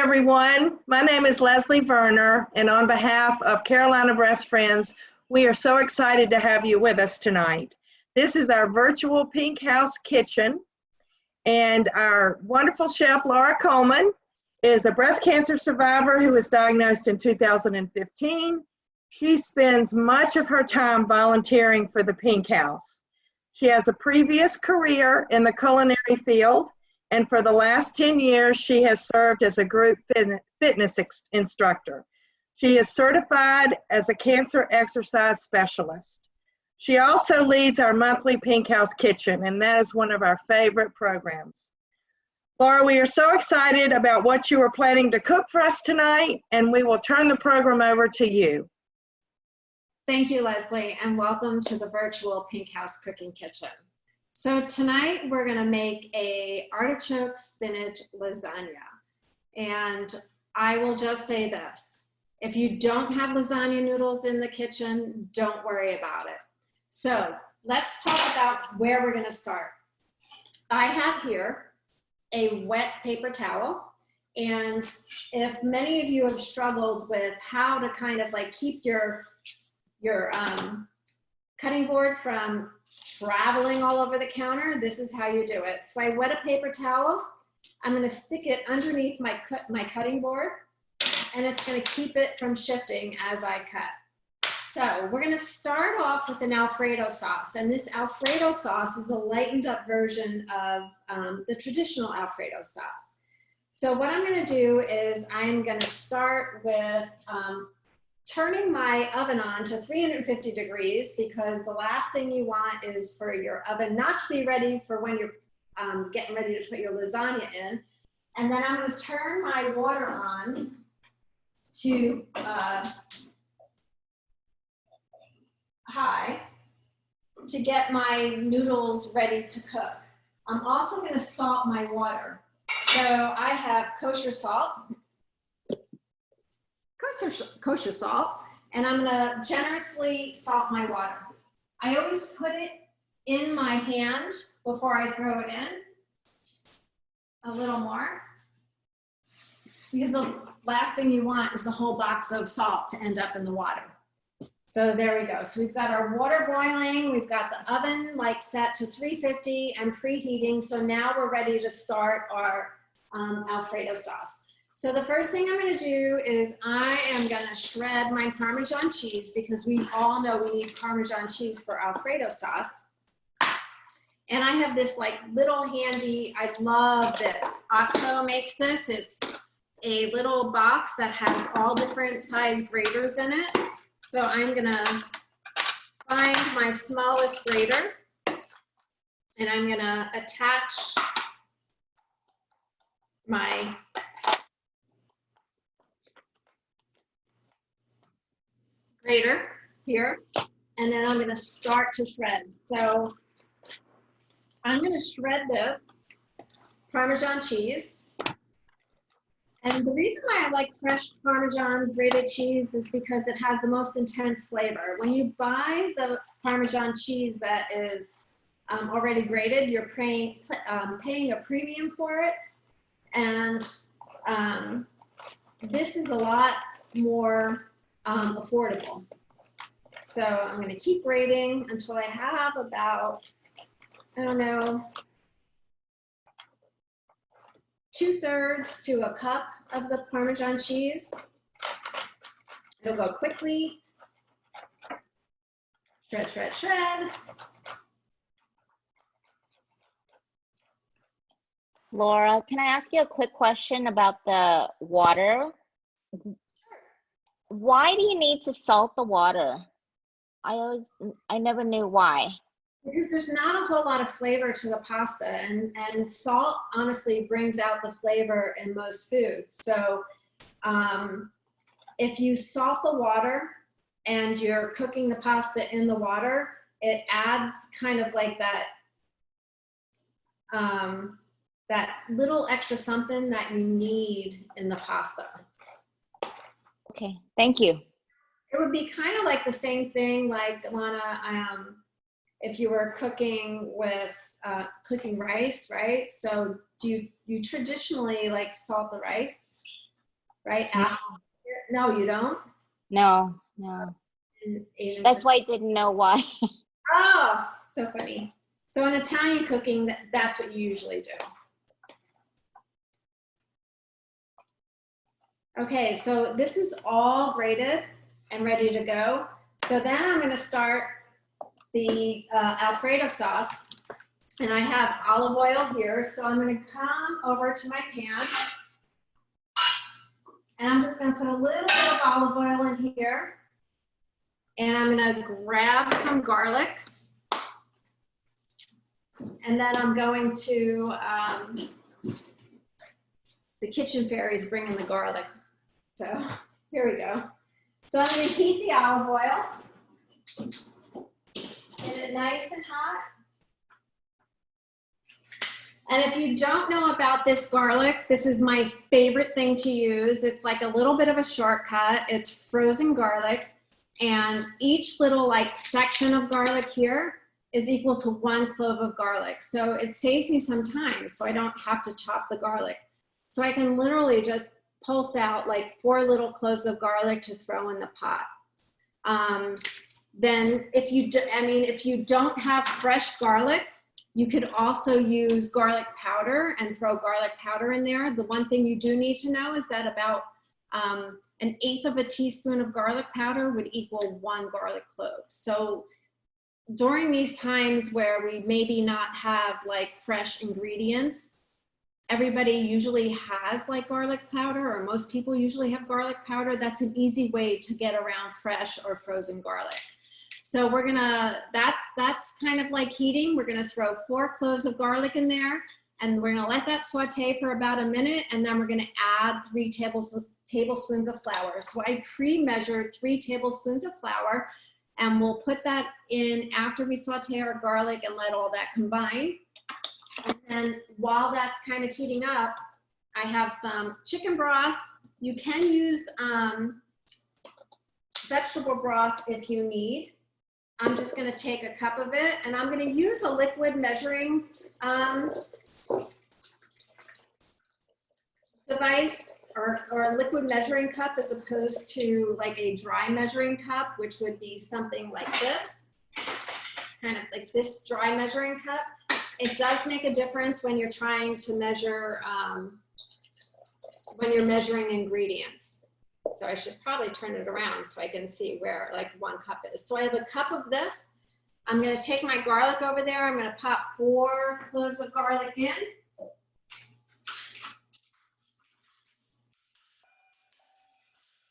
everyone. My name is Leslie Verner, and on behalf of Carolina Breast Friends, we are so excited to have you with us tonight. This is our virtual Pink House kitchen, and our wonderful chef, Laura Coleman, is a breast cancer survivor who was diagnosed in 2015. She spends much of her time volunteering for the Pink House. She has a previous career in the culinary field, and for the last 10 years, she has served as a group fitness instructor. She is certified as a cancer exercise specialist. She also leads our monthly Pink House Kitchen, and that is one of our favorite programs. Laura, we are so excited about what you are planning to cook for us tonight, and we will turn the program over to you. Thank you, Leslie, and welcome to the virtual Pink House Cooking Kitchen. So tonight we're gonna make a artichoke spinach lasagna. And I will just say this, if you don't have lasagna noodles in the kitchen, don't worry about it. So let's talk about where we're gonna start. I have here a wet paper towel. And if many of you have struggled with how to kind of like keep your cutting board from traveling all over the counter, this is how you do it. So I wet a paper towel. I'm going to stick it underneath my cutting board, and it's going to keep it from shifting as I cut. So we're going to start off with an Alfredo sauce, and this Alfredo sauce is a lightened up version of the traditional Alfredo sauce. So what I'm going to do is I'm going to start with turning my oven on to 350 degrees, because the last thing you want is for your oven not to be ready for when you're getting ready to put your lasagna in. And then I'm going to turn my water on to high to get my noodles ready to cook. I'm also going to salt my water. So I have kosher salt. Kosher salt, and I'm gonna generously salt my water. I always put it in my hand before I throw it in, a little more, because the last thing you want is the whole box of salt to end up in the water. So there we go. So we've got our water boiling, we've got the oven like set to 350 and preheating, so now we're ready to start our Alfredo sauce. So the first thing I'm going to do is I am going to shred my Parmesan cheese, because we all know we need Parmesan cheese for Alfredo sauce. And I have this like little handy, I love this. OXO makes this. It's a little box that has all different size graters in it. So I'm going to find my smallest grater, and I'm going to attach my grater here, and then I'm going to start to shred. So I'm going to shred this Parmesan cheese. And the reason why I like fresh Parmesan grated cheese is because it has the most intense flavor. When you buy the Parmesan cheese that is already grated, you're paying a premium for it. And this is a lot more affordable. So I'm going to keep grating until I have about, I don't know, 2/3 to a cup of the Parmesan cheese. It'll go quickly. Shred, shred, shred. Laura, can I ask you a quick question about the water? Why do you need to salt the water? I never knew why. Because there's not a whole lot of flavor to the pasta, and salt honestly brings out the flavor in most foods. So if you salt the water and you're cooking the pasta in the water, it adds kind of like that that little extra something that you need in the pasta. Okay, thank you. It would be kind of like the same thing, like Lana, if you were cooking with cooking rice, right? So do you traditionally like salt the rice? right? After, no, you don't? No, no. In Asian That's cooking? why I didn't know why. Oh, so funny. So in Italian cooking, that's what you usually do. Okay, so this is all grated and ready to go. So then I'm gonna start the Alfredo sauce. And I have olive oil here, so I'm gonna come over to my pan. And I'm just gonna put a little bit of olive oil in here. And I'm gonna grab some garlic. And then I'm going to, the kitchen fairy is bringing the garlic. So here we go. So I'm gonna heat the olive oil. Get it nice and hot. And if you don't know about this garlic, this is my favorite thing to use. It's like a little bit of a shortcut. It's frozen garlic. And each little like section of garlic here is equal to 1 clove of garlic. So it saves me some time, so I don't have to chop the garlic. So I can literally just pulse out like 4 little cloves of garlic to throw in the pot. Then if you don't have fresh garlic, you could also use garlic powder and throw garlic powder in there. The one thing you do need to know is that about 1/8 of a teaspoon of garlic powder would equal 1 garlic clove. So during these times where we maybe not have like fresh ingredients, everybody usually has like garlic powder, or most people usually have garlic powder. That's an easy way to get around fresh or frozen garlic. So we're gonna, that's kind of like heating. We're gonna throw 4 cloves of garlic in there, and we're gonna let that saute for about a minute, and then we're gonna add 3 tablespoons of flour. So I pre-measured 3 tablespoons of flour, and we'll put that in after we saute our garlic and let all that combine. And then while that's kind of heating up, I have some chicken broth. You can use vegetable broth if you need. I'm just gonna take a cup of it, and I'm gonna use a liquid measuring device or a liquid measuring cup, as opposed to like a dry measuring cup, which would be something like this, kind of like this dry measuring cup. It does make a difference when you're trying to measure, when you're measuring ingredients. So I should probably turn it around so I can see where like 1 cup is. So I have a cup of this. I'm gonna take my garlic over there. I'm gonna pop 4 cloves of garlic in.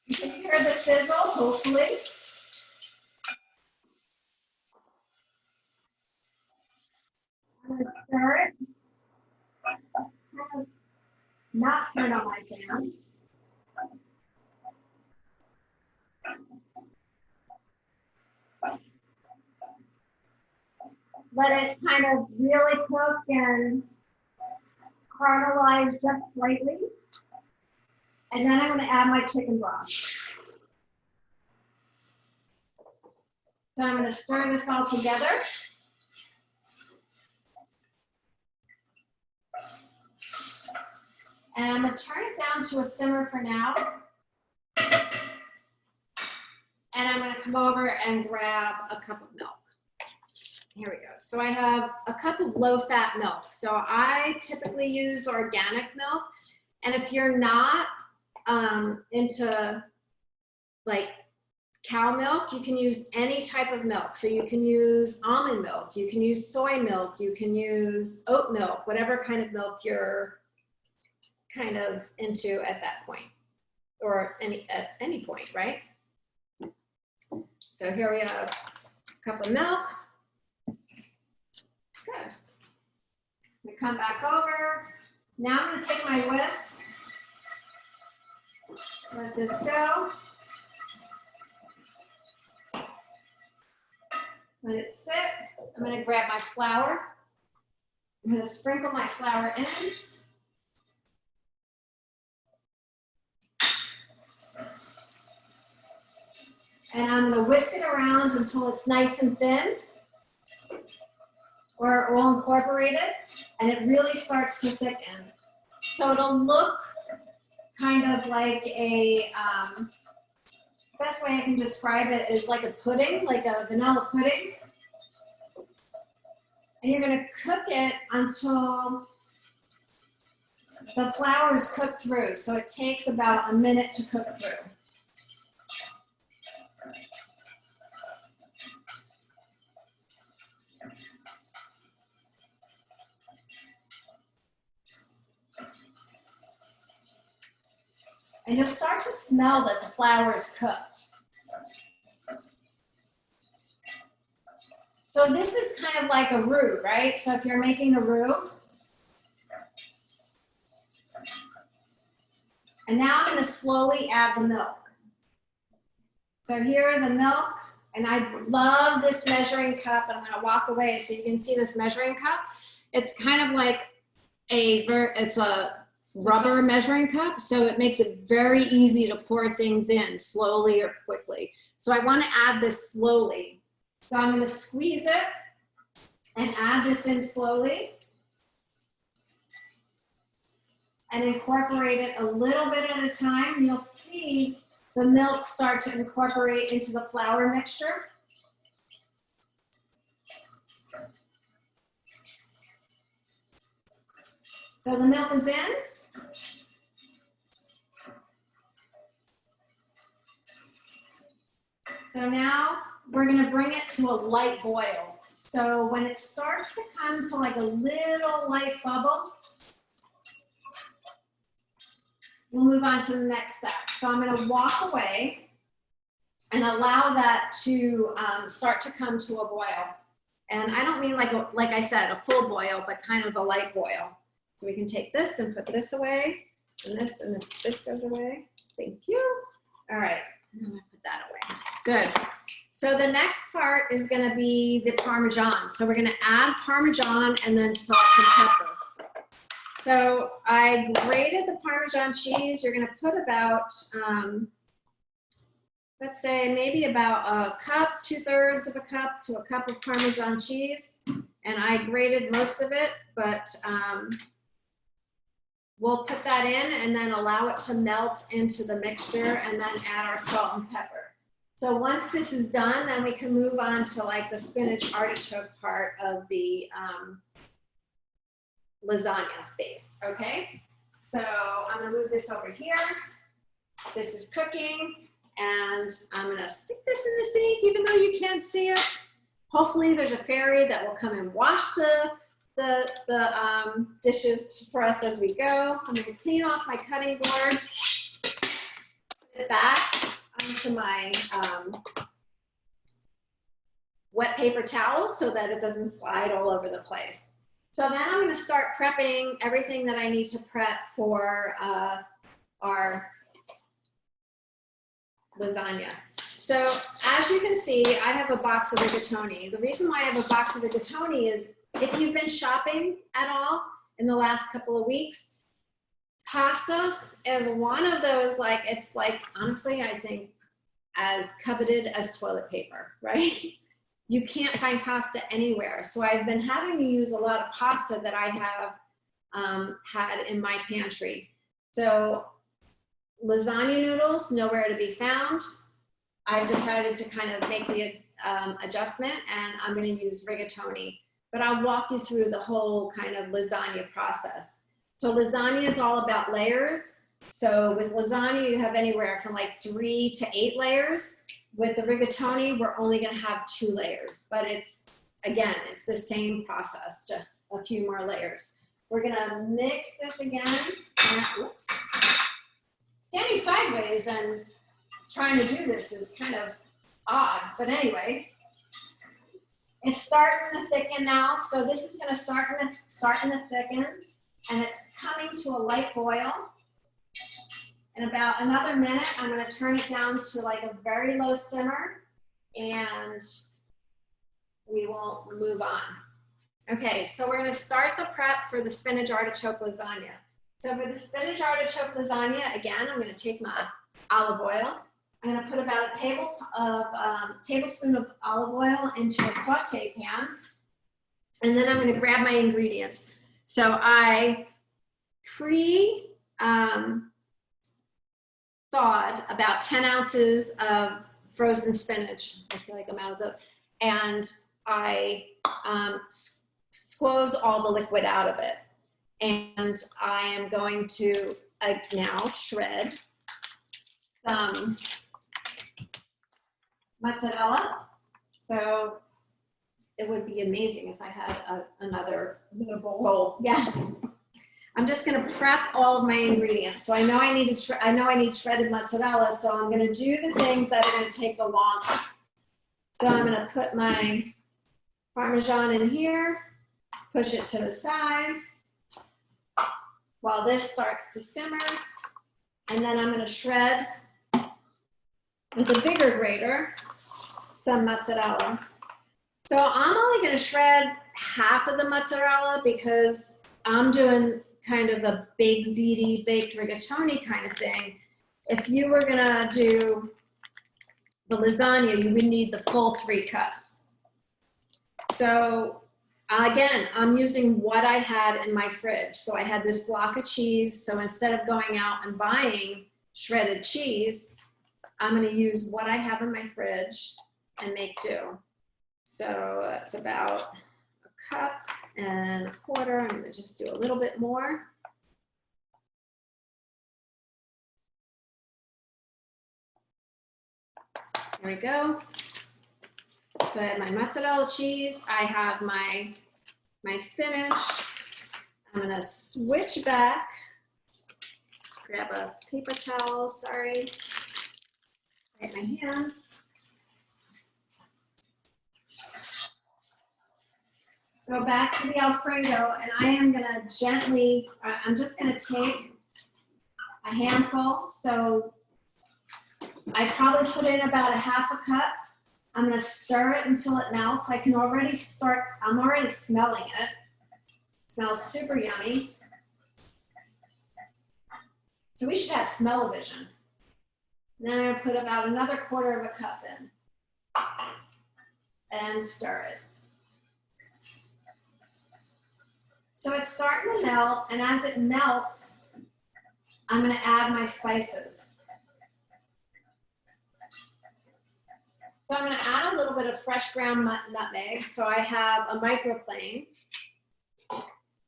You can hear the sizzle, hopefully. I'm gonna stir it. Not turn on my fan. Let it kind of really cook and caramelize just slightly. And then I'm going to add my chicken broth. So I'm going to stir this all together. And I'm going to turn it down to a simmer for now. And I'm going to come over and grab a cup of milk. Here we go. So I have a cup of low-fat milk. So I typically use organic milk. And if you're not into like cow milk, you can use any type of milk. So you can use almond milk, you can use soy milk, you can use oat milk, whatever kind of milk you're kind of into at that point, or at any point, right? So here we have a cup of milk. Good. We come back over. Now I'm going to take my whisk. Let this go. Let it sit. I'm going to grab my flour. I'm going to sprinkle my flour in. And I'm going to whisk it around until it's nice and thin, or it will incorporate it, and it really starts to thicken. So it'll look kind of like a, best way I can describe it is like a pudding, like a vanilla pudding. And you're gonna cook it until the flour is cooked through. So it takes about a minute to cook through. And you'll start to smell that the flour is cooked. So this is kind of like a roux, right? So if you're making a roux, and now I'm going to slowly add the milk. So here are the milk, and I love this measuring cup, and I'm going to walk away so you can see this measuring cup. It's kind of like it's a rubber measuring cup, so it makes it very easy to pour things in slowly or quickly. So I want to add this slowly. So I'm going to squeeze it and add this in slowly and incorporate it a little bit at a time. You'll see the milk start to incorporate into the flour mixture. So the milk is in. So now we're going to bring it to a light boil. So when it starts to come to like a little light bubble, we'll move on to the next step. So I'm going to walk away and allow that to start to come to a boil. And I don't mean like I said, a full boil, but kind of a light boil. So we can take this and put this away, and this goes away. Thank you. All right, and I'm going to put that away. Good. So the next part is going to be the Parmesan. So we're going to add Parmesan and then salt and pepper. So I grated the Parmesan cheese. You're going to put about, let's say maybe about a cup, 2/3 of a cup to a cup of Parmesan cheese. And I grated most of it, but we'll put that in and then allow it to melt into the mixture and then add our salt and pepper. So once this is done, then we can move on to like the spinach artichoke part of the lasagna base, okay? So I'm gonna move this over here. This is cooking, and I'm gonna stick this in the sink even though you can't see it. Hopefully there's a fairy that will come and wash the dishes for us as we go. I'm gonna clean off my cutting board, put it back onto my wet paper towel so that it doesn't slide all over the place. So then I'm going to start prepping everything that I need to prep for our lasagna. So as you can see, I have a box of rigatoni. The reason why I have a box of rigatoni is if you've been shopping at all in the last couple of weeks, pasta is one of those, like, it's like, honestly, I think as coveted as toilet paper, right? You can't find pasta anywhere. So I've been having to use a lot of pasta that I have had in my pantry. So lasagna noodles, nowhere to be found. I've decided to kind of make the adjustment, and I'm going to use rigatoni. But I'll walk you through the whole kind of lasagna process. So lasagna is all about layers. So with lasagna, you have anywhere from like 3 to 8 layers. With the rigatoni, we're only going to have 2 layers, but it's, again, it's the same process, just a few more layers. We're going to mix this again. Whoops. Standing sideways and trying to do this is kind of odd, but anyway, it's starting to thicken now. So this is going to start to thicken, and it's coming to a light boil. In about another minute, I'm going to turn it down to like a very low simmer, and we will move on. Okay, so we're going to start the prep for the spinach artichoke lasagna. So for the spinach artichoke lasagna, again, I'm going to take my olive oil. I'm going to put about a tablespoon of olive oil into a saute pan, and then I'm going to grab my ingredients. So I thawed about 10 ounces of frozen spinach. I feel like I'm out of the, and I squoze all the liquid out of it. And I am going to now shred some mozzarella. So it would be amazing if I had another bowl. Yes. I'm just going to prep all of my ingredients. So I know I need shredded mozzarella. So I'm going to do the things that are going to take the longest. So I'm going to put my Parmesan in here, push it to the side while this starts to simmer. And then I'm going to shred with a bigger grater some mozzarella. So I'm only going to shred half of the mozzarella because I'm doing kind of a big ziti baked rigatoni kind of thing. If you were going to do the lasagna, you would need the full 3 cups. So again, I'm using what I had in my fridge. So I had this block of cheese. So instead of going out and buying shredded cheese, I'm going to use what I have in my fridge and make do. So that's about a cup and a quarter. I'm going to just do a little bit more. There we go. So I have my mozzarella cheese. I have my spinach. I'm going to switch back. Grab a paper towel, sorry. Wipe my hands. Go back to the Alfredo, and I am going to gently, I'm just going to take a handful. So I probably put in about a half a cup. I'm going to stir it until it melts. I can already start, I'm already smelling it. It smells super yummy. So we should have smell-o-vision. Then I'm going to put about another quarter of a cup in and stir it. So it's starting to melt, and as it melts, I'm going to add my spices. So I'm going to add a little bit of fresh ground nutmeg. So I have a microplane,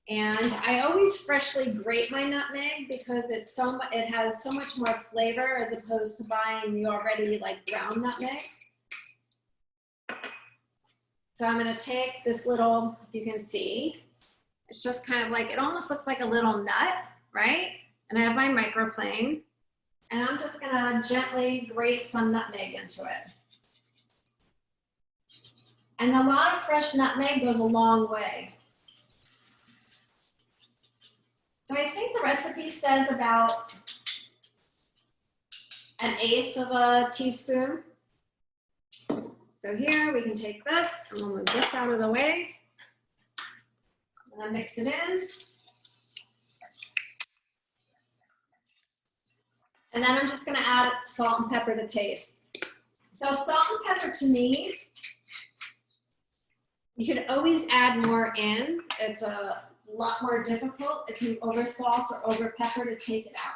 and I always freshly grate my nutmeg because it has so much more flavor as opposed to buying the already like ground nutmeg. So I'm going to take this little, you can see, it's just kind of like, it almost looks like a little nut, right? And I have my microplane, and I'm just going to gently grate some nutmeg into it. And a lot of fresh nutmeg goes a long way. So I think the recipe says about 1/8 of a teaspoon. So here we can take this, and we'll move this out of the way. And then mix it in. And then I'm just going to add salt and pepper to taste. So salt and pepper to me, you could always add more in. It's a lot more difficult if you over salt or over pepper to take it out.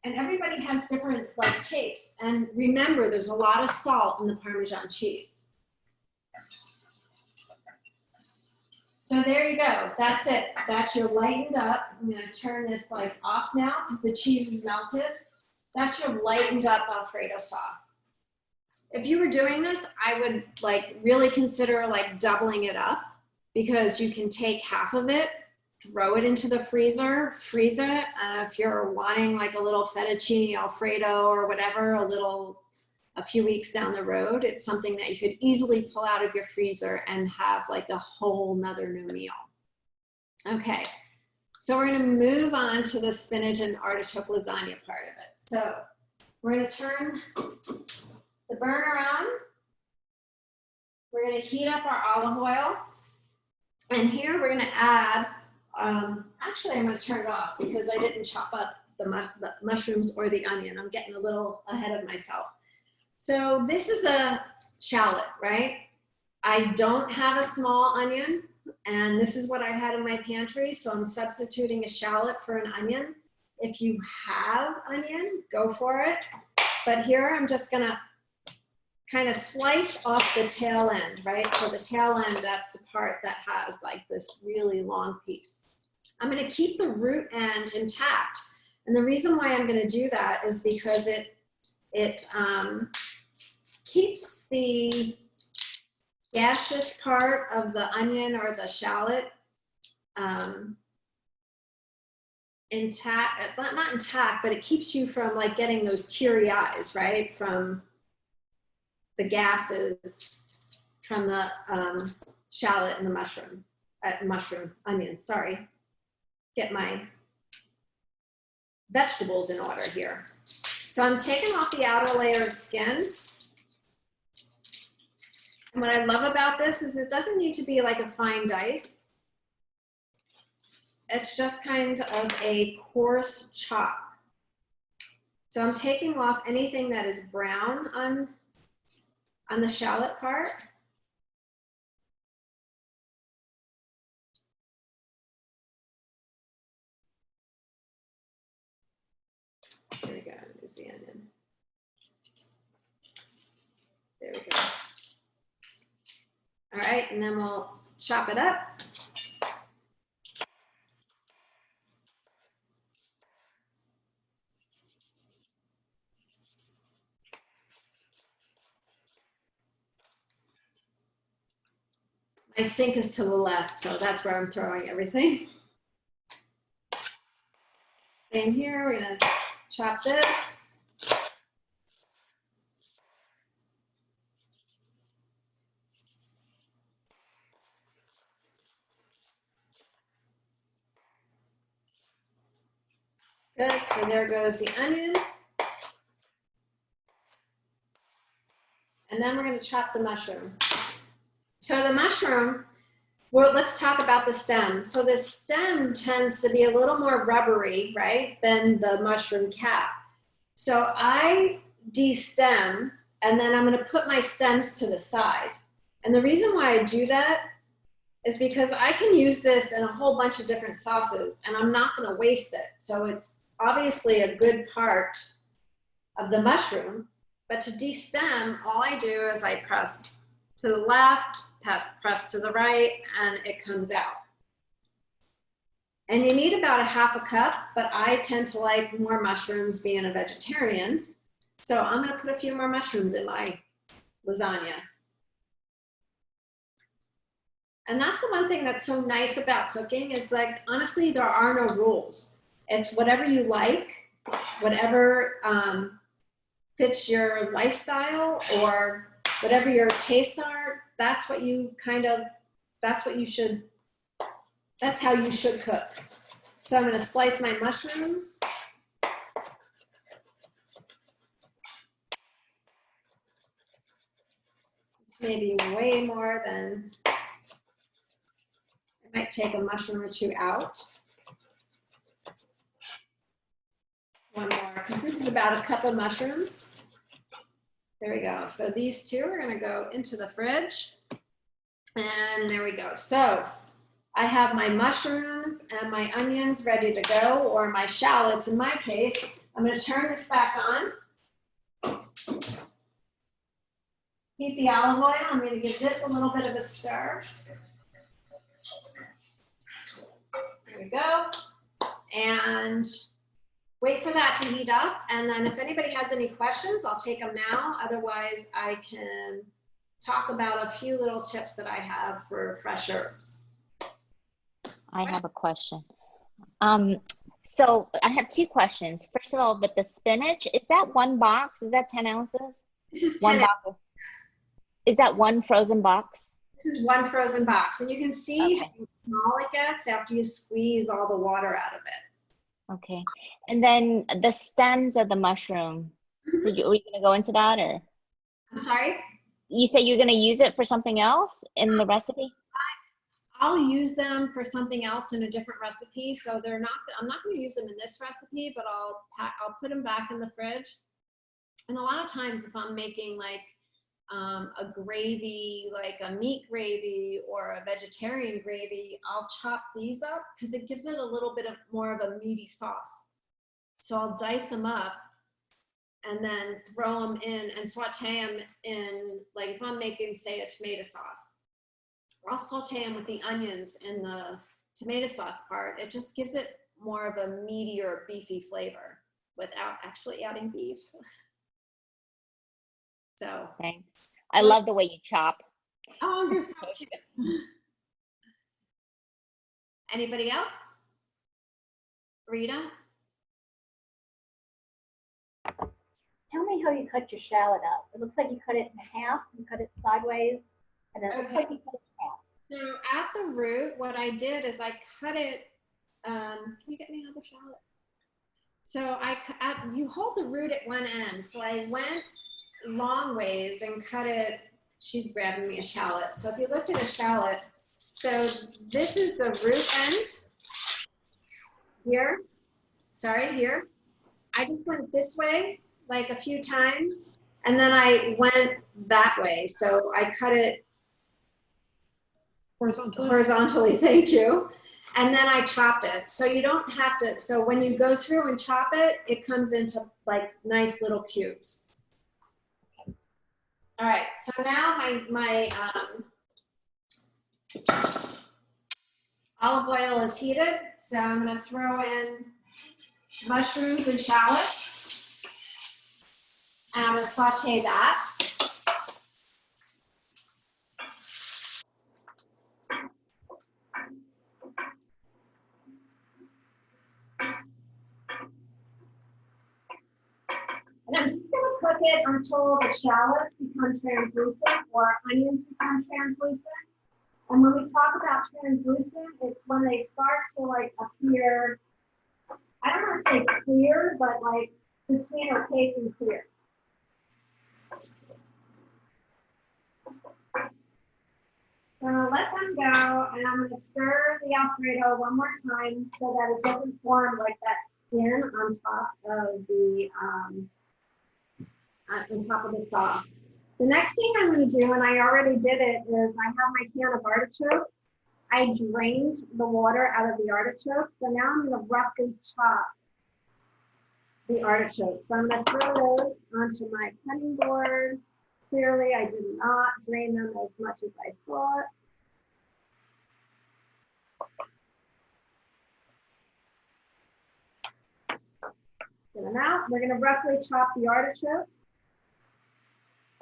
And everybody has different like tastes. And remember, there's a lot of salt in the Parmesan cheese. So there you go. That's it. That's your lightened up. I'm going to turn this like off now because the cheese is melted. That's your lightened up Alfredo sauce. If you were doing this, I would like really consider like doubling it up, because you can take half of it, throw it into the freezer, freeze it. If you're wanting like a little fettuccine Alfredo or whatever, a few weeks down the road, it's something that you could easily pull out of your freezer and have like a whole nother new meal. Okay, so we're gonna move on to the spinach and artichoke lasagna part of it. So we're gonna turn the burner on. We're gonna heat up our olive oil. And here we're gonna add, actually I'm gonna turn it off because I didn't chop up the mushrooms or the onion. I'm getting a little ahead of myself. So this is a shallot, right? I don't have a small onion, and this is what I had in my pantry, so I'm substituting a shallot for an onion. If you have onion, go for it. But here I'm just gonna kind of slice off the tail end, right? So the tail end, that's the part that has like this really long piece. I'm gonna keep the root end intact. And the reason why I'm gonna do that is because it keeps the gaseous part of the onion or the shallot intact, not intact, but it keeps you from like getting those teary eyes, right? From the gases from the shallot and the onion, sorry. Get my vegetables in order here. So I'm taking off the outer layer of skin. And what I love about this is it doesn't need to be like a fine dice. It's just kind of a coarse chop. So I'm taking off anything that is brown on the shallot part. There we go, there's the onion. There we go. All right, and then we'll chop it up. My sink is to the left, so that's where I'm throwing everything. Same here, we're gonna chop this. Good, so there goes the onion. And then we're gonna chop the mushroom. So the mushroom, well, let's talk about the stem. So the stem tends to be a little more rubbery, right, than the mushroom cap. So I de-stem, and then I'm gonna put my stems to the side. And the reason why I do that is because I can use this in a whole bunch of different sauces, and I'm not gonna waste it. So it's obviously a good part of the mushroom, but to de-stem, all I do is I press to the left, press to the right, and it comes out. And you need about a half a cup, but I tend to like more mushrooms being a vegetarian. So I'm gonna put a few more mushrooms in my lasagna. And that's the one thing that's so nice about cooking is like, honestly, there are no rules. It's whatever you like, whatever fits your lifestyle or whatever your tastes are, that's what you kind of, that's how you should cook. So I'm gonna slice my mushrooms. This may be way more than, I might take a mushroom or two out. One more, because this is about a cup of mushrooms. There we go. So these two are gonna go into the fridge. And there we go. So I have my mushrooms and my onions ready to go, or my shallots in my case. I'm gonna turn this back on. Heat the olive oil. I'm gonna give this a little bit of a stir. There we go. And wait for that to heat up, and then if anybody has any questions, I'll take them now. Otherwise, I can talk about a few little tips that I have for fresh herbs. I have a question. So I have two questions. First of all, with the spinach, is that one box? Is that 10 ounces? This is 10 one box. Is that one frozen box? This is one frozen box, and you can see Okay. how small it gets after you squeeze all the water out of it. Okay. And then the stems of the mushroom, were you going to go into that, or? I'm sorry? You say you're going to use it for something else in the recipe? I'll use them for something else in a different recipe. So they're not, I'm not going to use them in this recipe, but I'll put them back in the fridge. And a lot of times if I'm making like a gravy, like a meat gravy or a vegetarian gravy, I'll chop these up because it gives it a little bit of more of a meaty sauce. So I'll dice them up and then throw them in and saute them in, like if I'm making, say, a tomato sauce, I'll saute them with the onions and the tomato sauce part. It just gives it more of a meatier, beefy flavor without actually adding beef. So. Thanks. I love the way you chop. Oh, you're so cute. Anybody else? Rita? Tell me how you cut your shallot up. It looks like you cut it in half, you cut it sideways, and it looks like you cut it in half. So at the root, what I did is I cut it, can you get me another shallot? So you hold the root at one end. So I went long ways and cut it. She's grabbing me a shallot. So if you looked at a shallot, so this is the root end here. Sorry, here. I just went this way like a few times, and then I went that way. So I cut it horizontally, thank you. And then I chopped it. So you don't have to, so when you go through and chop it, it comes into like nice little cubes. All right, so now my olive oil is heated. So I'm gonna throw in mushrooms and shallots. And I'm gonna saute that. And I'm just gonna cook it until the shallots become translucent or onions become translucent. And when we talk about translucent, it's when they start to like appear, I don't want to say clear, but like between opaque and clear. So let them go, and I'm going to stir the Alfredo one more time so that it doesn't form like that skin on top of the sauce. The next thing I'm going to do, and I already did it, is I have my can of artichokes. I drained the water out of the artichokes, so now I'm going to roughly chop the artichokes. So I'm going to throw those onto my cutting board. Clearly, I did not drain them as much as I thought. Get them out. We're going to roughly chop the artichokes.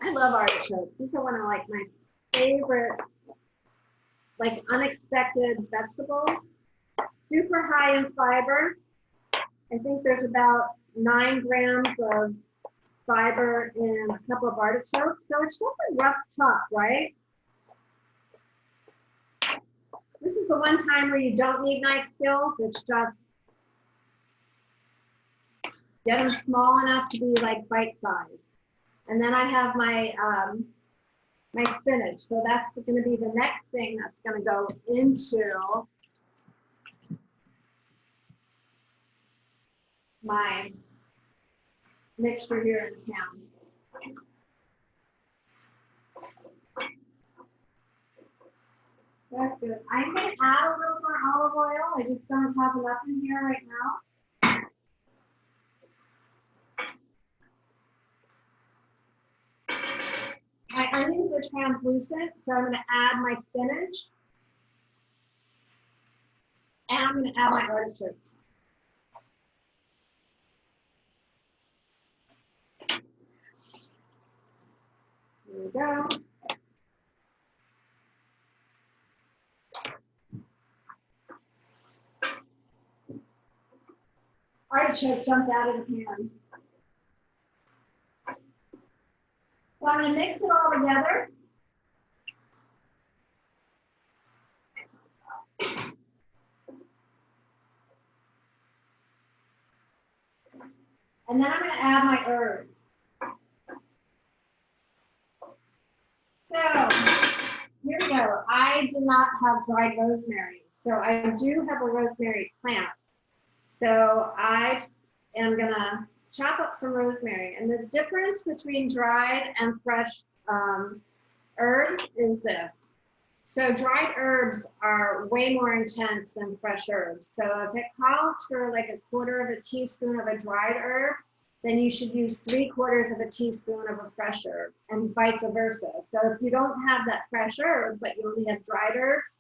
I love artichokes. These are one of like my favorite, like unexpected vegetables. Super high in fiber. I think there's about 9 grams of fiber in a couple of artichokes. So it's just a rough chop, right? This is the one time where you don't need knife skills. It's just get them small enough to be like bite size. And then I have my my spinach. So that's going to be the next thing that's going to go into my mixture here in the pan. That's good. I'm going to add a little more olive oil. I just don't have enough in here right now. My onions are translucent, so I'm going to add my spinach. And I'm going to add my artichokes. Here we go. Artichoke jumped out of the pan. So I'm going to mix it all together. And then I'm going to add my herbs. So here we go. I do not have dried rosemary. So I do have a rosemary plant. So I am going to chop up some rosemary. And the difference between dried and fresh herbs is this. So dried herbs are way more intense than fresh herbs. So if it calls for like 1/4 of a teaspoon of a dried herb, then you should use 3/4 of a teaspoon of a fresh herb, and vice versa. So if you don't have that fresh herb, but you only have dried herbs,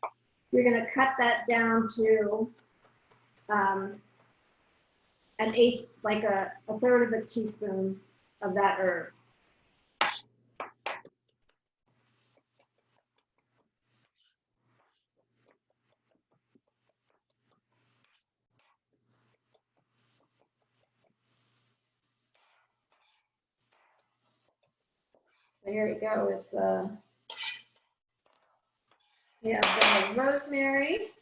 you're going to cut that down to an eighth, like a 1/3 of a teaspoon of that herb. So here we go with the, we have the rosemary.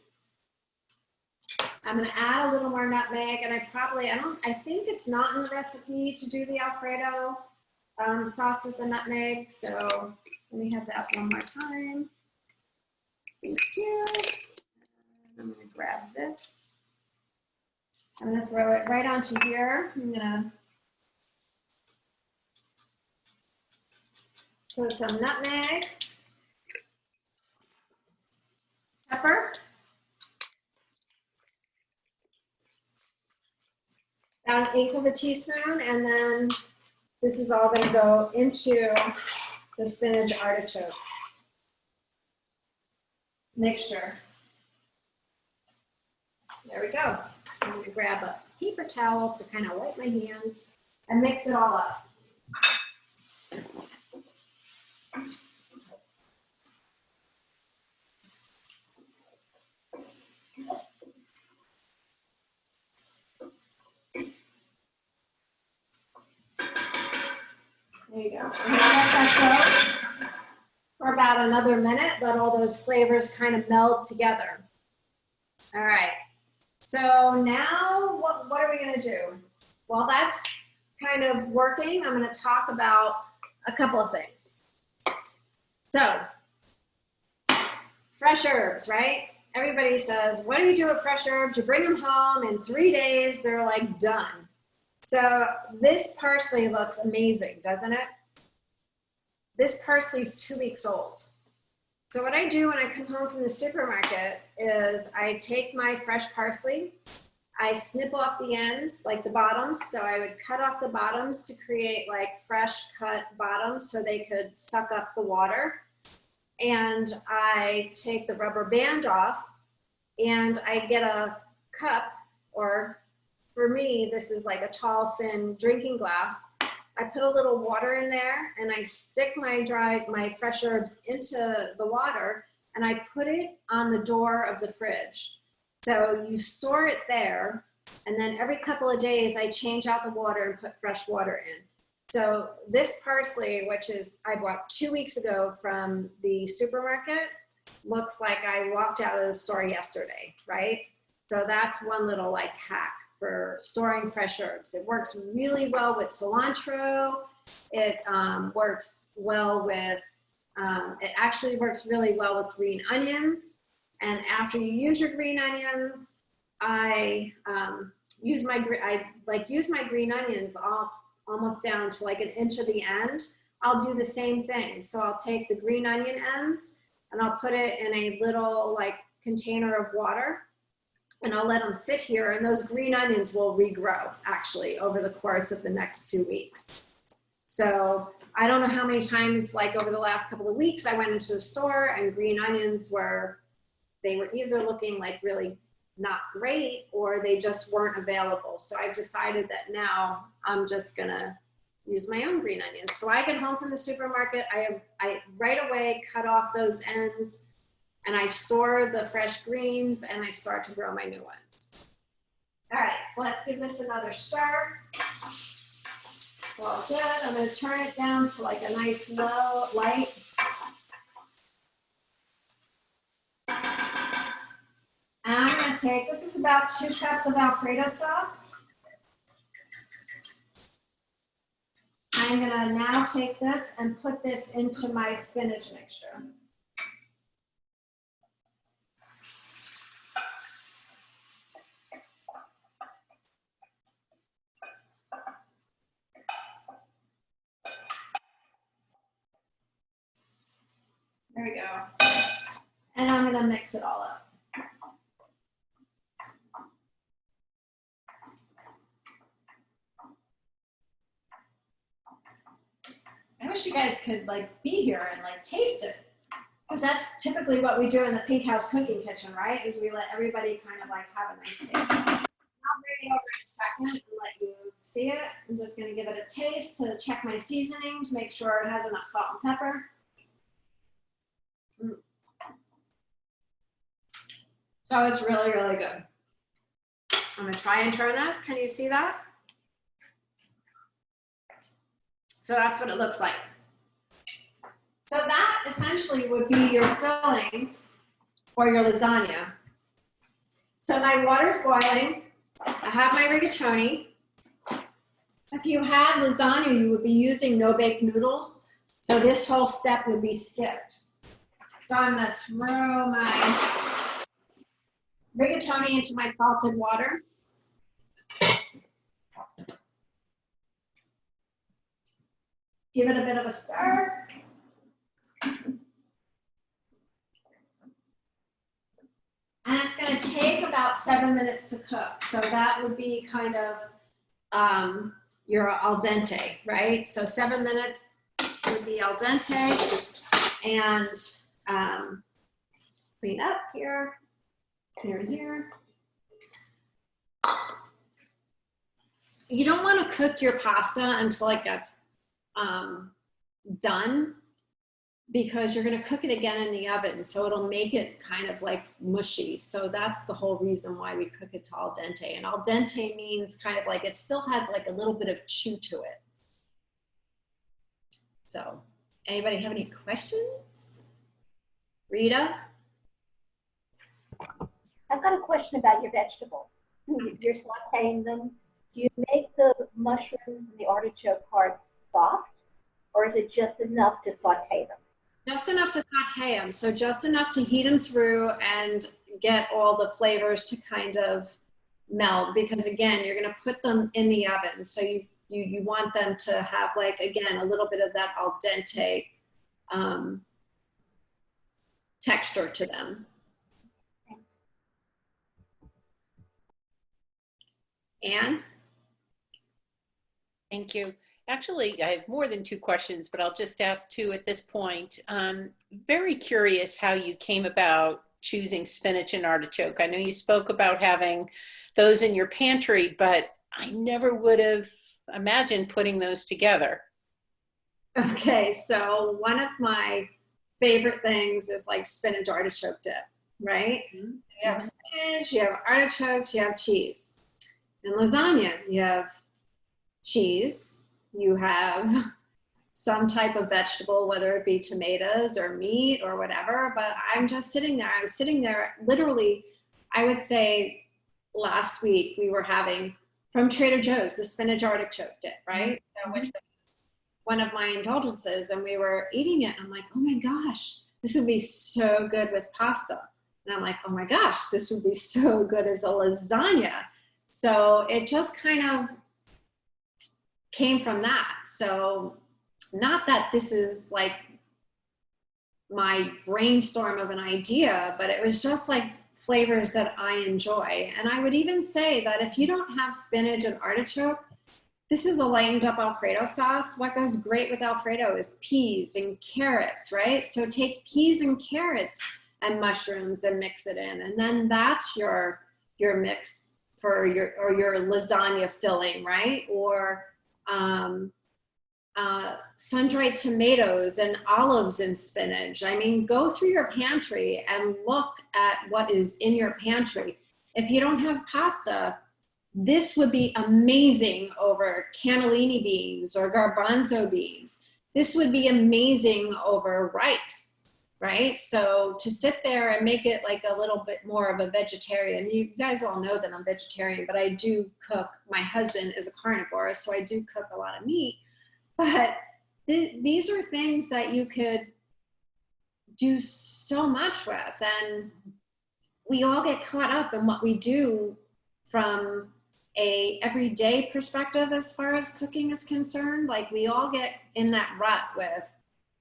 I'm going to add a little more nutmeg, and I think it's not in the recipe to do the Alfredo sauce with the nutmeg. So let me have that one more time. Thank you. I'm going to grab this. I'm going to throw it right onto here. I'm going to throw some nutmeg, pepper, about 1/8 of a teaspoon, and then this is all going to go into the spinach artichoke mixture. There we go. I'm going to grab a paper towel to kind of wipe my hands and mix it all up. There you go. I'm going to let that go for about another minute. Let all those flavors kind of meld together. All right. So now what are we going to do? While that's kind of working, I'm going to talk about a couple of things. So, fresh herbs, right? Everybody says, what do you do with fresh herbs? You bring them home, in 3 days, they're like done. So this parsley looks amazing, doesn't it? This parsley is 2 weeks old. So what I do when I come home from the supermarket is I take my fresh parsley, I snip off the ends, like the bottoms. So I would cut off the bottoms to create like fresh cut bottoms so they could suck up the water. And I take the rubber band off and I get a cup, or for me, this is like a tall, thin drinking glass. I put a little water in there and I stick my fresh herbs into the water and I put it on the door of the fridge. So you store it there, and then every couple of days I change out the water and put fresh water in. So this parsley, which is I bought 2 weeks ago from the supermarket, looks like I walked out of the store yesterday, right? So that's one little like hack for storing fresh herbs. It works really well with cilantro. It works well with, it actually works really well with green onions. And after you use your green onions, I use my green onions almost down to like 1 inch of the end. I'll do the same thing. So I'll take the green onion ends and I'll put it in a little like container of water, and I'll let them sit here, and those green onions will regrow actually over the course of the next 2 weeks. So I don't know how many times, like over the last couple of weeks, I went into the store and green onions were either looking like really not great or they just weren't available. So I've decided that now I'm just gonna use my own green onions. So I get home from the supermarket, I right away cut off those ends, and I store the fresh greens and I start to grow my new ones. All right, so let's give this another stir. Well, good. I'm going to turn it down to like a nice low light. And I'm going to take, this is about 2 cups of Alfredo sauce. I'm going to now take this and put this into my spinach mixture. There we go. I'm gonna mix it all up. I wish you guys could like be here and like taste it. Because that's typically what we do in the Pink House cooking kitchen, right? Is we let everybody kind of like have a nice taste. I'll bring it over in a second and let you see it. I'm just gonna give it a taste to check my seasonings, make sure it has enough salt and pepper. So it's really, really good. I'm gonna try and turn this. Can you see that? So that's what it looks like. So that essentially would be your filling for your lasagna. So my water's boiling. I have my rigatoni. If you had lasagna, you would be using no-bake noodles. So this whole step would be skipped. So I'm gonna throw my rigatoni into my salted water. Give it a bit of a stir. And it's going to take about 7 minutes to cook. So that would be kind of your al dente, right? So 7 minutes would be al dente. And clean up here, here, and here. You don't want to cook your pasta until it gets done, because you're going to cook it again in the oven, so it'll make it kind of like mushy. So that's the whole reason why we cook it to al dente. And al dente means kind of like it still has like a little bit of chew to it. So anybody have any questions? Rita? I've got a question about your vegetables. You're sauteing them. Do you make the mushrooms and the artichoke part soft, or is it just enough to saute them? Just enough to saute them. So just enough to heat them through and get all the flavors to kind of meld, because again, you're going to put them in the oven. So you want them to have, like, again, a little bit of that al dente texture to them. Anne? Thank you. Actually, I have more than 2 questions, but I'll just ask 2 at this point. Very curious how you came about choosing spinach and artichoke. I know you spoke about having those in your pantry, but I never would have imagined putting those together. Okay, so one of my favorite things is like spinach artichoke dip, right? Mm-hmm. You have spinach, you have artichokes, you have cheese. In lasagna, you have cheese, you have some type of vegetable, whether it be tomatoes or meat or whatever, but I'm just sitting there. I was sitting there literally, I would say last week we were having from Trader Joe's the spinach artichoke dip, right? Mm-hmm. Which was one of my indulgences, and we were eating it. And I'm like, oh my gosh, this would be so good with pasta. And I'm like, oh my gosh, this would be so good as a lasagna. So it just kind of came from that. So not that this is like my brainstorm of an idea, but it was just like flavors that I enjoy. And I would even say that if you don't have spinach and artichoke, this is a lightened up Alfredo sauce. What goes great with Alfredo is peas and carrots, right? So take peas and carrots and mushrooms and mix it in. And then that's your mix for your lasagna filling, right? Or sun-dried tomatoes and olives and spinach. I mean, go through your pantry and look at what is in your pantry. If you don't have pasta, this would be amazing over cannellini beans or garbanzo beans. This would be amazing over rice, right? So to sit there and make it like a little bit more of a vegetarian, you guys all know that I'm vegetarian, but I do cook. My husband is a carnivore, so I do cook a lot of meat. But these are things that you could do so much with. And we all get caught up in what we do from a everyday perspective as far as cooking is concerned. Like we all get in that rut with,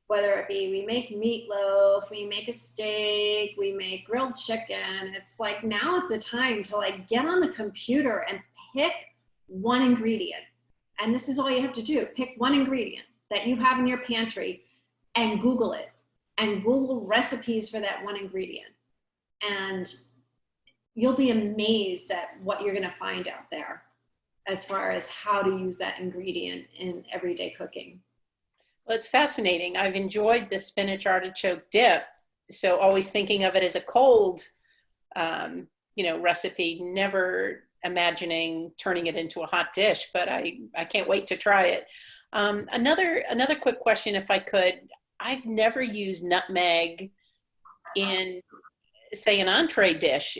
whether it be we make meatloaf, we make a steak, we make grilled chicken. It's like now is the time to like get on the computer and pick one ingredient. And this is all you have to do. Pick one ingredient that you have in your pantry and Google it, and Google recipes for that one ingredient. And you'll be amazed at what you're gonna find out there as far as how to use that ingredient in everyday cooking. Well, it's fascinating. I've enjoyed the spinach artichoke dip. So always thinking of it as a cold, recipe, never imagining turning it into a hot dish, but I can't wait to try it. Another quick question, if I could. I've never used nutmeg in, say, an entree dish.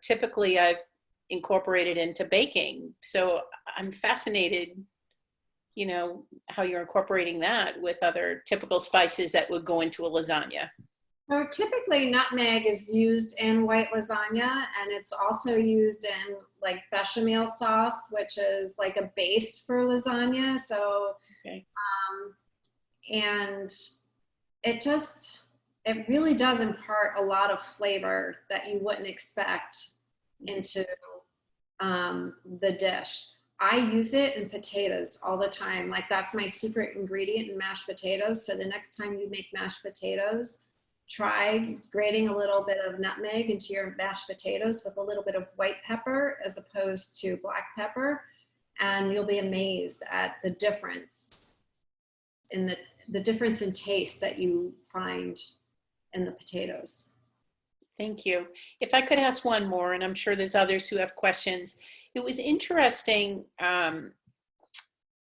Typically I've incorporated into baking. So I'm fascinated, how you're incorporating that with other typical spices that would go into a lasagna. So typically nutmeg is used in white lasagna, and it's also used in like bechamel sauce, which is like a base for lasagna. So, okay. And it really does impart a lot of flavor that you wouldn't expect into the dish. I use it in potatoes all the time. Like that's my secret ingredient in mashed potatoes. So the next time you make mashed potatoes, try grating a little bit of nutmeg into your mashed potatoes with a little bit of white pepper as opposed to black pepper. And you'll be amazed at the difference in the difference in taste that you find in the potatoes. Thank you. If I could ask one more, and I'm sure there's others who have questions. It was interesting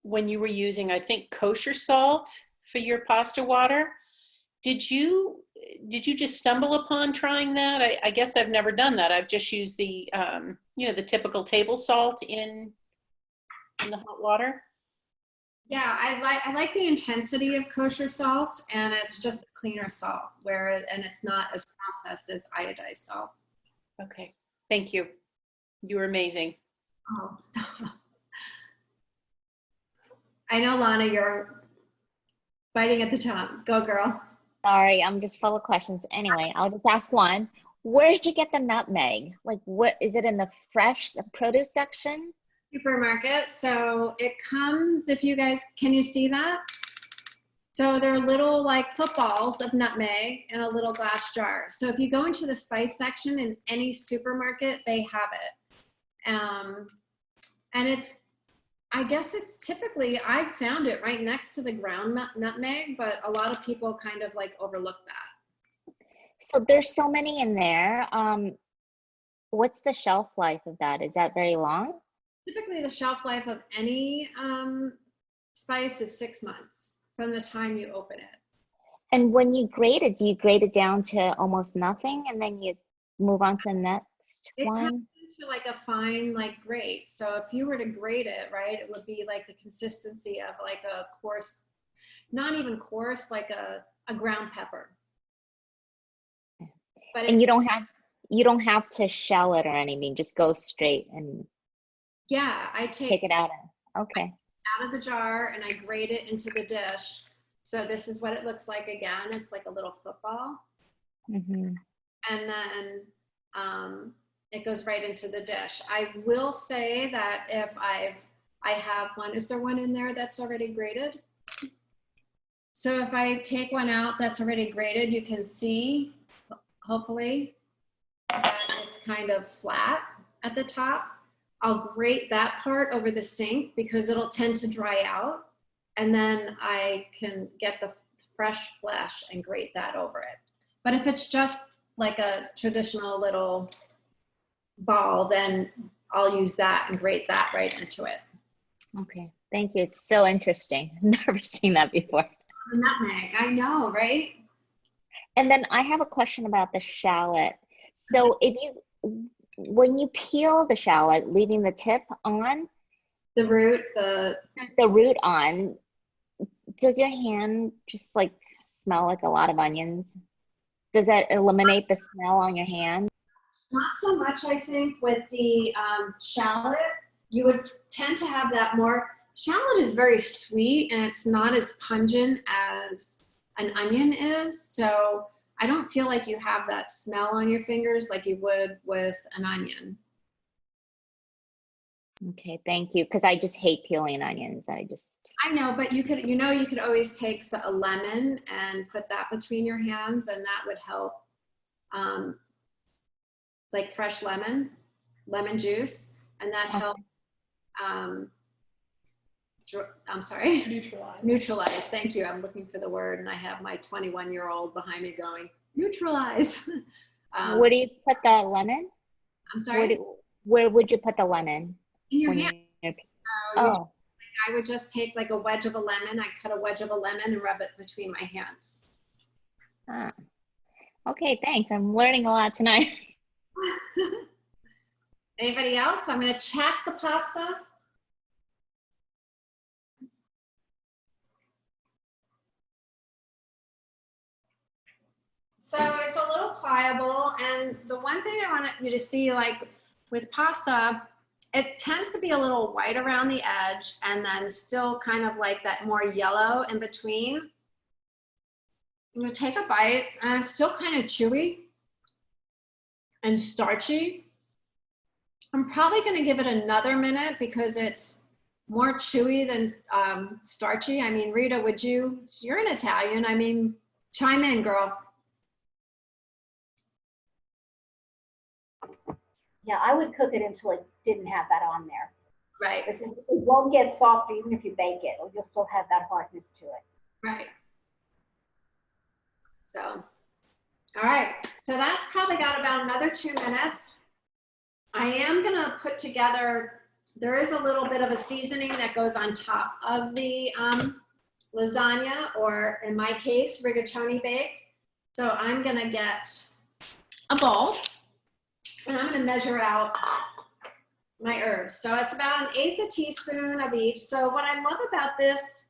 when you were using, I think, kosher salt for your pasta water. Did you just stumble upon trying that? I guess I've never done that. I've just used the, the typical table salt in the hot water. Yeah, I like the intensity of kosher salt, and it's just a cleaner salt, and it's not as processed as iodized salt. Okay, thank you. You were amazing. Oh, stop. I know, Lana, you're biting at the tongue. Go, girl. Sorry, I'm just full of questions. Anyway, I'll just ask one. Where did you get the nutmeg? Like, what is it in the fresh produce section? Supermarket. So it comes, if you guys, can you see that? So they're little like footballs of nutmeg in a little glass jar. So if you go into the spice section in any supermarket, they have it. And I guess it's typically, I've found it right next to the ground nutmeg, but a lot of people kind of like overlook that. So there's so many in there. What's the shelf life of that? Is that very long? Typically the shelf life of any spice is 6 months from the time you open it. And when you grate it, do you grate it down to almost nothing and then you move on to the next one? It comes into like a fine like grate. So if you were to grate it, right, it would be like the consistency of like a coarse, not even coarse, like a ground pepper. But and you don't have to shell it or anything, just go straight and yeah, I take it out. Okay. Out of the jar and I grate it into the dish. So this is what it looks like again. It's like a little football. Mm-hmm. And then it goes right into the dish. I will say that if I have one, is there one in there that's already grated? So if I take one out that's already grated, you can see, hopefully, that it's kind of flat at the top. I'll grate that part over the sink because it'll tend to dry out. And then I can get the fresh flesh and grate that over it. But if it's just like a traditional little ball, then I'll use that and grate that right into it. Okay, thank you. It's so interesting. Never seen that before. The nutmeg, I know, right? And then I have a question about the shallot. So when you peel the shallot, leaving the tip on, The root, the root on, does your hand just like smell like a lot of onions? Does that eliminate the smell on your hand? not so much, I think, with the shallot. You would tend to have that more. Shallot is very sweet and it's not as pungent as an onion is. So I don't feel like you have that smell on your fingers like you would with an onion. Okay, thank you. Because I just hate peeling onions. I know, but you could, you could always take a lemon and put that between your hands, and that would help. Like fresh lemon juice, and that helps. I'm sorry. Neutralize. Thank you. I'm looking for the word, and I have my 21-year-old behind me going, neutralize. Where do you put the lemon? I'm sorry? Where would you put the lemon? In your hand. Oh. I would just take like a wedge of a lemon. I cut a wedge of a lemon and rub it between my hands. Ah. Okay, thanks. I'm learning a lot tonight. Anybody else? I'm going to check the pasta. So it's a little pliable, and the one thing I want you to see, like with pasta, it tends to be a little white around the edge and then still kind of like that more yellow in between. I'm gonna take a bite, and it's still kind of chewy and starchy. I'm probably gonna give it another minute because it's more chewy than starchy. I mean, Rita, you're an Italian, I mean, chime in, girl. Yeah, I would cook it until it didn't have that on there. Right. It won't get soft even if you bake it. You'll still have that hardness to it. Right. So, all right. So that's probably got about another 2 minutes. I am gonna put together, there is a little bit of a seasoning that goes on top of the lasagna, or in my case, rigatoni bake. So I'm gonna get a bowl, and I'm gonna measure out my herbs. So it's about 1/8 teaspoon of each. So what I love about this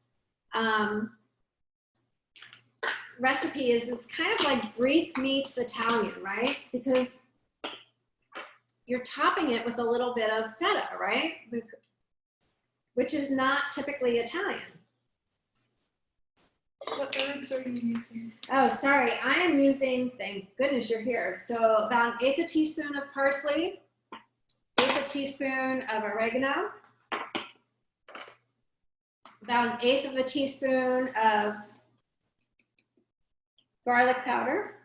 recipe is it's kind of like Greek meets Italian, right? Because you're topping it with a little bit of feta, right? Which is not typically Italian. What herbs are you using? Oh, sorry. I am using, thank goodness you're here. So about 1/8 teaspoon of parsley, 1/8 teaspoon of oregano, about 1/8 teaspoon of garlic powder.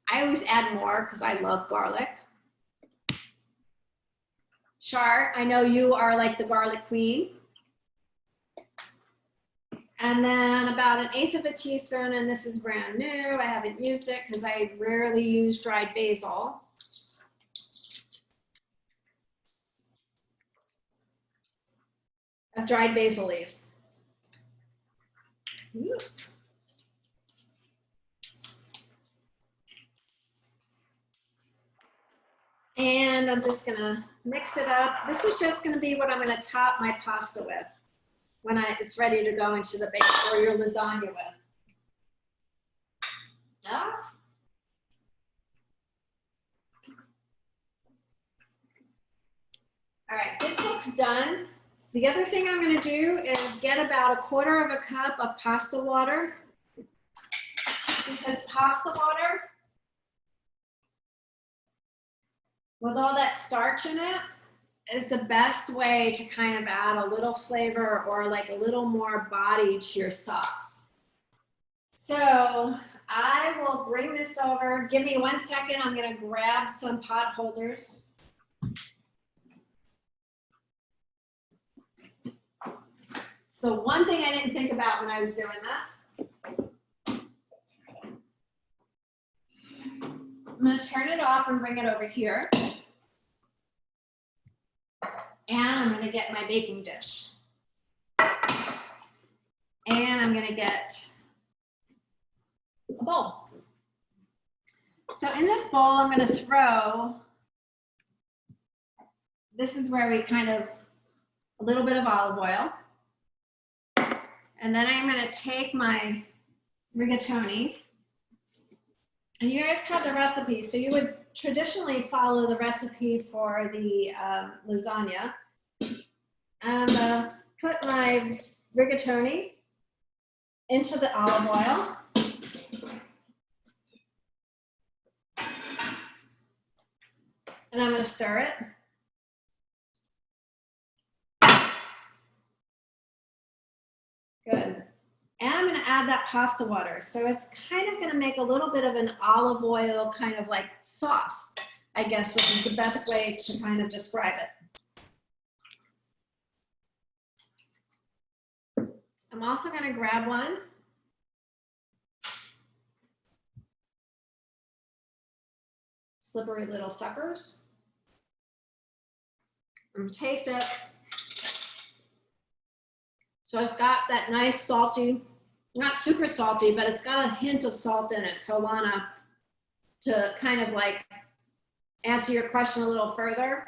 I always add more because I love garlic. Char, I know you are like the garlic queen. And then about 1/8 teaspoon, and this is brand new, I haven't used it because I rarely use dried basil. Of dried basil leaves. Ooh. And I'm just gonna mix it up. This is just gonna be what I'm gonna top my pasta with when it's ready to go into the bake, or your lasagna with. Ah. All right, this looks done. The other thing I'm gonna do is get about 1/4 cup of pasta water, because pasta water, with all that starch in it, is the best way to kind of add a little flavor or like a little more body to your sauce. So I will bring this over. Give me 1 second. I'm gonna grab some pot holders. So one thing I didn't think about when I was doing this, I'm gonna turn it off and bring it over here. And I'm gonna get my baking dish. And I'm gonna get a bowl. So in this bowl, I'm gonna throw, this is where we kind of, a little bit of olive oil. And then I'm gonna take my rigatoni. And you guys have the recipe, so you would traditionally follow the recipe for the lasagna. I'm gonna put my rigatoni into the olive oil. And I'm going to stir it. Good. And I'm going to add that pasta water. So it's kind of going to make a little bit of an olive oil kind of like sauce, I guess, which is the best way to kind of describe it. I'm also going to grab one. Slippery little suckers. And taste it. So it's got that nice salty, not super salty, but it's got a hint of salt in it. So Lana, to kind of like answer your question a little further,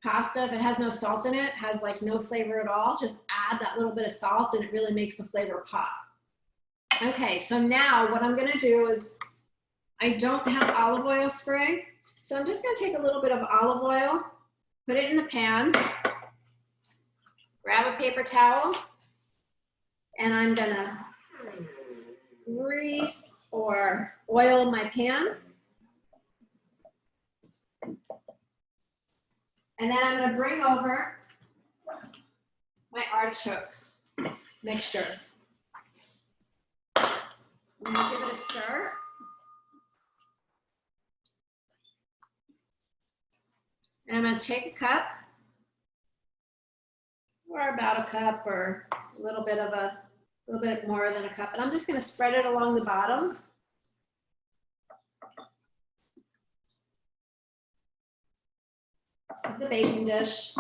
pasta, if it has no salt in it, has like no flavor at all, just add that little bit of salt and it really makes the flavor pop. Okay, so now what I'm gonna do is, I don't have olive oil spray, so I'm just gonna take a little bit of olive oil, put it in the pan, grab a paper towel, and I'm gonna grease or oil my pan. And then I'm gonna bring over my artichoke mixture. I'm gonna give it a stir. And I'm gonna take a cup, or about a cup, or a little bit more than a cup, and I'm just gonna spread it along the bottom. Of the baking dish.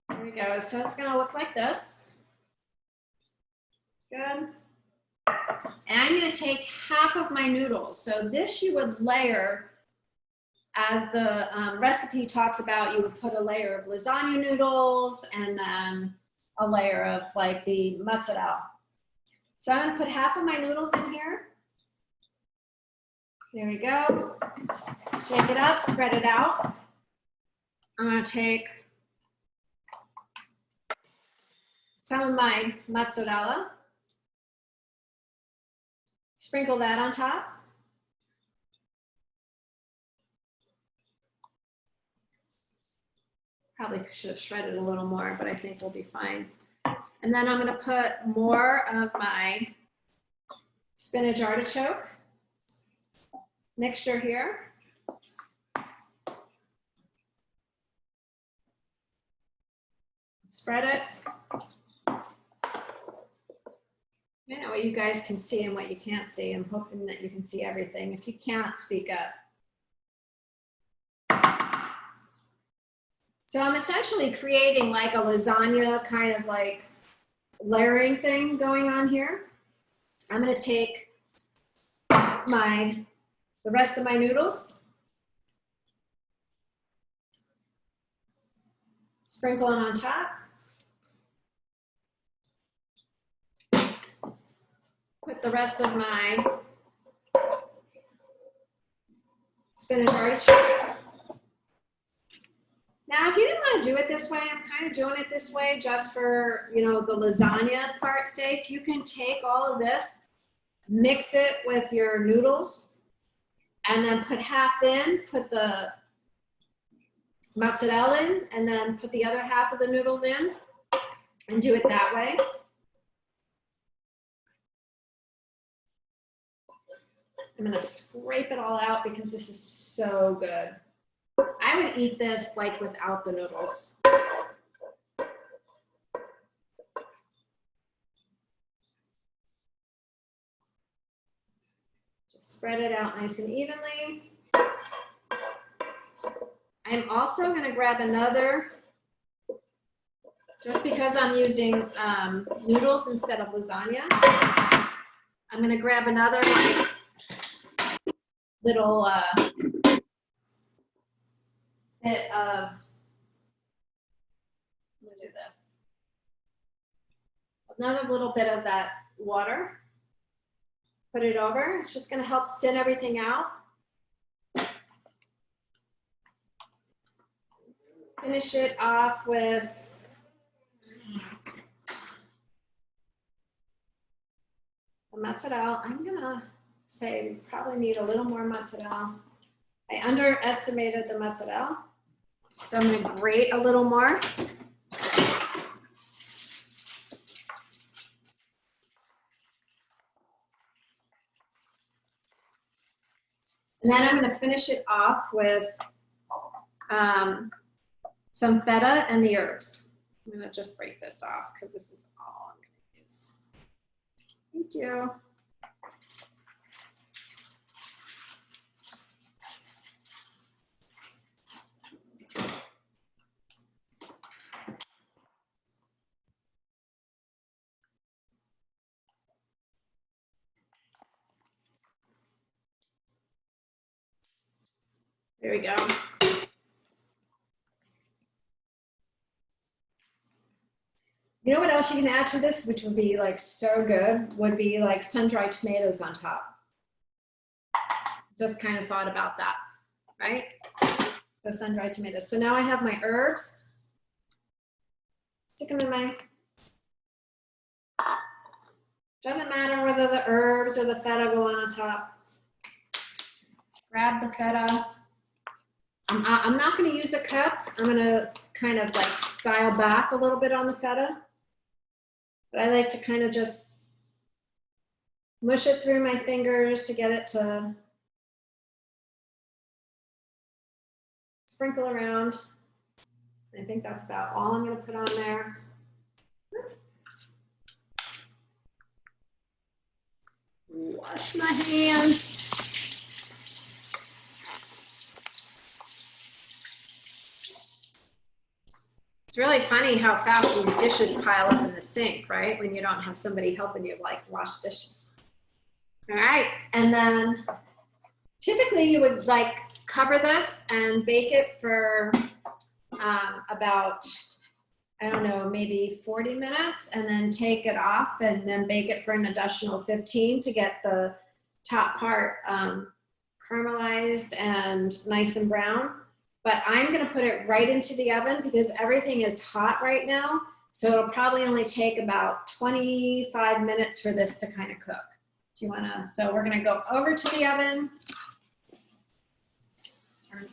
There we go. So it's gonna look like this. Good. And I'm gonna take half of my noodles. So this you would layer, as the recipe talks about, you would put a layer of lasagna noodles and then a layer of like the mozzarella. So I'm gonna put half of my noodles in here. There we go. Shake it up, spread it out. I'm gonna take some of my mozzarella, sprinkle that on top. Probably should have shredded a little more, but I think we'll be fine. And then I'm gonna put more of my spinach artichoke mixture here. Spread it. I don't know what you guys can see and what you can't see. I'm hoping that you can see everything. If you can't, speak up. So I'm essentially creating like a lasagna kind of like layering thing going on here. I'm gonna take the rest of my noodles, sprinkle them on top, put the rest of my spinach artichoke. Now, if you didn't want to do it this way, I'm kind of doing it this way just for, you know, the lasagna part's sake. You can take all of this, mix it with your noodles, and then put half in, put the mozzarella in, and then put the other half of the noodles in, and do it that way. I'm gonna scrape it all out because this is so good. I would eat this like without the noodles. Just spread it out nice and evenly. I'm also going to grab another, just because I'm using noodles instead of lasagna, I'm going to grab another like, little bit of, I'm going to do this. Another little bit of that water. Put it over. It's just going to help thin everything out. Finish it off with the mozzarella. I'm gonna say we probably need a little more mozzarella. I underestimated the mozzarella, so I'm gonna grate a little more. And then I'm gonna finish it off with some feta and the herbs. I'm gonna just break this off because this is all I'm gonna use. Thank you. There we go. You know what else you can add to this, which would be like so good, would be like sun-dried tomatoes on top. Just kind of thought about that, right? So sun-dried tomatoes. So now I have my herbs. Stick them in my, doesn't matter whether the herbs or the feta go on top. Grab the feta. I'm not going to use a cup. I'm going to kind of like dial back a little bit on the feta. But I like to kind of just mush it through my fingers to get it to sprinkle around. I think that's about all I'm going to put on there. Wash my hands. It's really funny how fast these dishes pile up in the sink, right? When you don't have somebody helping you like wash dishes. All right, and then typically you would like cover this and bake it for about, I don't know, maybe 40 minutes, and then take it off and then bake it for an additional 15 to get the top part caramelized and nice and brown. But I'm gonna put it right into the oven because everything is hot right now. So it'll probably only take about 25 minutes for this to kind of cook. Do you wanna, so we're gonna go over to the oven. And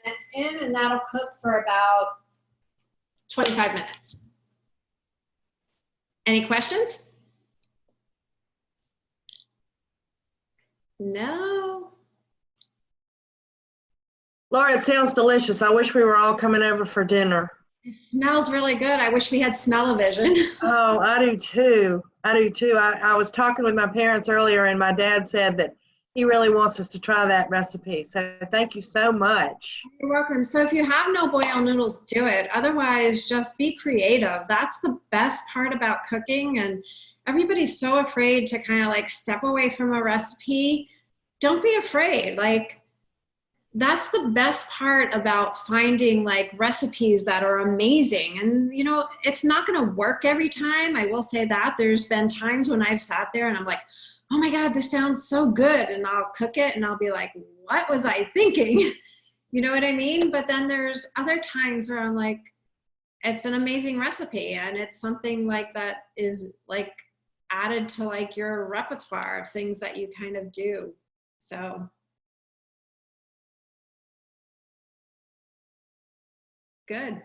it's in, and that'll cook for about 25 minutes. Any questions? No. Laura, it sounds delicious. I wish we were all coming over for dinner. It smells really good. I wish we had smell-o-vision. Oh, I do too. I do too. I was talking with my parents earlier, and my dad said that he really wants us to try that recipe. So thank you so much. You're welcome. So if you have no boil noodles, do it. Otherwise, just be creative. That's the best part about cooking. And everybody's so afraid to kind of like step away from a recipe. Don't be afraid. Like, that's the best part about finding like recipes that are amazing. And you know, it's not going to work every time. I will say that. There's been times when I've sat there and I'm like, oh my God, this sounds so good. And I'll cook it and I'll be like, what was I thinking? You know what I mean? But then there's other times where I'm like, it's an amazing recipe and it's something like that is like added to like your repertoire of things that you kind of do. So good.